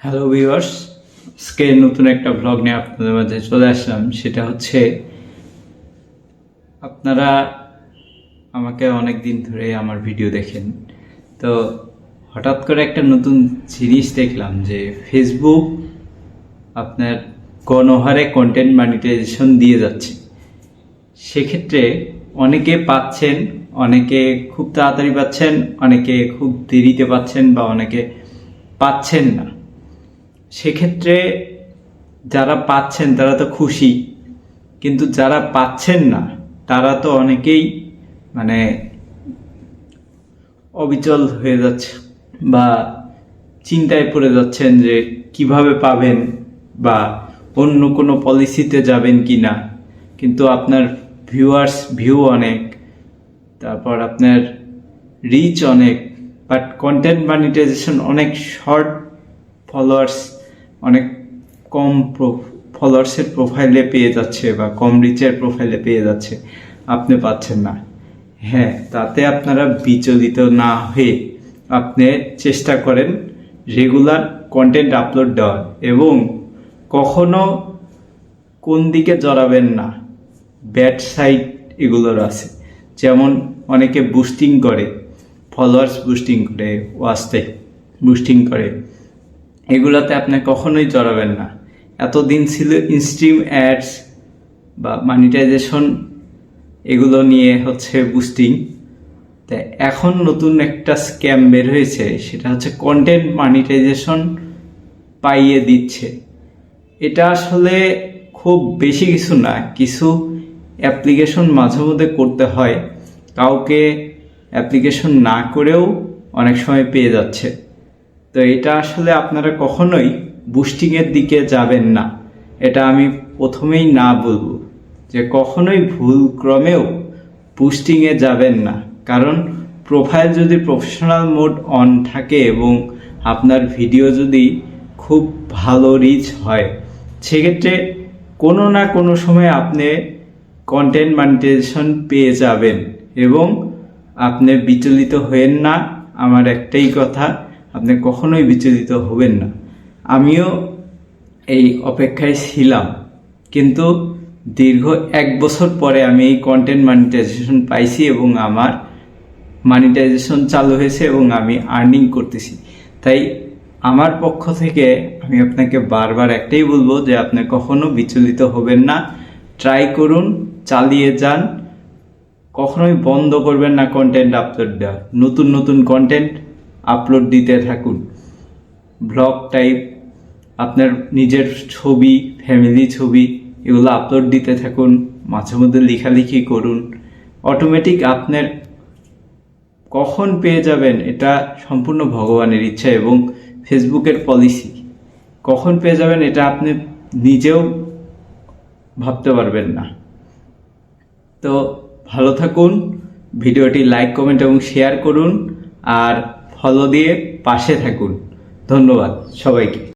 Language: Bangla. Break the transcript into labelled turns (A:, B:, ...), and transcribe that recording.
A: হ্যালো ভিউয়ার্স, আজকে নতুন একটা ব্লগ নিয়ে আপনাদের মাঝে চলে আসলাম। সেটা হচ্ছে, আপনারা আমাকে অনেক দিন ধরে আমার ভিডিও দেখেন, তো হঠাৎ করে একটা নতুন জিনিস দেখলাম যে ফেসবুক আপনার গণহারে কন্টেন্ট মনিটাইজেশন দিয়ে যাচ্ছে। সেক্ষেত্রে অনেকে পাচ্ছেন, অনেকে খুব তাড়াতাড়ি পাচ্ছেন, অনেকে খুব দেরিতে পাচ্ছেন বা অনেকে পাচ্ছেন না। সেক্ষেত্রে যারা পাচ্ছেন তারা তো খুশি, কিন্তু যারা পাচ্ছেন না তারা তো অনেকেই মানে অবিচল হয়ে যাচ্ছে বা চিন্তায় পড়ে যাচ্ছেন যে কিভাবে পাবেন বা অন্য কোনো পলিসিতে যাবেন কি না। কিন্তু আপনার ভিউ অনেক, তারপর আপনার রিচ অনেক, বাট কন্টেন্ট মনিটাইজেশন অনেক শর্ট ফলোয়ার্স, অনেক কম ফলোয়ার্সের প্রোফাইলে পেয়ে যাচ্ছে বা কম রিচের প্রোফাইলে পেয়ে যাচ্ছে, আপনি পাচ্ছেন না। হ্যাঁ, তাতে আপনারা বিচলিত না হয়ে আপনি চেষ্টা করেন রেগুলার কন্টেন্ট আপলোড দেওয়ার, এবং কখনো কোন দিকে জড়াবেন না। ব্যাড সাইড এগুলোর আছে, যেমন অনেকে বুস্টিং করে, ফলোয়ার্স বুস্টিং করে, ওয়াচ টাইম বুস্টিং করে, এগুলাতে আপনি কখনোই জড়াবেন না। এতদিন ছিল ইনস্ট্রিম অ্যাডস বা মনিটাইজেশন, এগুলো নিয়ে হচ্ছে বুস্টিং। তাই এখন নতুন একটা স্ক্যাম বের হয়েছে, সেটা হচ্ছে কন্টেন্ট মনিটাইজেশন পাইয়ে দিচ্ছে। এটা আসলে খুব বেশি কিছু না, কিছু অ্যাপ্লিকেশন মাঝে মধ্যে করতে হয়, কাউকে অ্যাপ্লিকেশন না করেও অনেক সময় পেয়ে যাচ্ছে। তো এটা আসলে আপনারা কখনোই বুস্টিংয়ের দিকে যাবেন না, এটা আমি প্রথমেই না বলবো যে কখনোই ভুল ক্রমেও বুস্টিংয়ে যাবেন না। কারণ প্রোফাইল যদি প্রফেশনাল মোড অন থাকে এবং আপনার ভিডিও যদি খুব ভালো রিচ হয়, সেক্ষেত্রে কোনো না কোনো সময় আপনি কন্টেন্ট মনিটাইজেশন পেয়ে যাবেন। এবং আপনি বিচলিত হবেন না, আমার একটাই কথা, আপনি কখনোই বিচলিত হবেন না। আমিও এই অপেক্ষায় ছিলাম, কিন্তু দীর্ঘ 1 বছর পরে আমি এই কন্টেন্ট মনিটাইজেশন পাইছি এবং আমার মনিটাইজেশন চালু হয়েছে এবং আমি আর্নিং করতেছি। তাই আমার পক্ষ থেকে আমি আপনাকে বারবার একটাই বলবো যে আপনি কখনো বিচলিত হবেন না, ট্রাই করুন, চালিয়ে যান, কখনোই বন্ধ করবেন না কন্টেন্ট আপলোড দেওয়া। নতুন নতুন কন্টেন্ট আপলোড দিতে থাকুন, ব্লগ টাইপ, আপনার নিজের ছবি, ফ্যামিলি ছবি, এগুলো আপলোড দিতে থাকুন, মাঝে মধ্যে লেখালেখি করুন। অটোমেটিক আপনার কখন পেয়ে যাবেন এটা সম্পূর্ণ ভগবানের ইচ্ছা এবং ফেসবুকের পলিসি। কখন পেয়ে যাবেন এটা আপনি নিজেও ভাবতে পারবেন না। তো ভালো থাকুন, ভিডিওটি লাইক, কমেন্ট এবং শেয়ার করুন, আর ফলো দিয়ে পাশে থাকুন। ধন্যবাদ সবাইকে।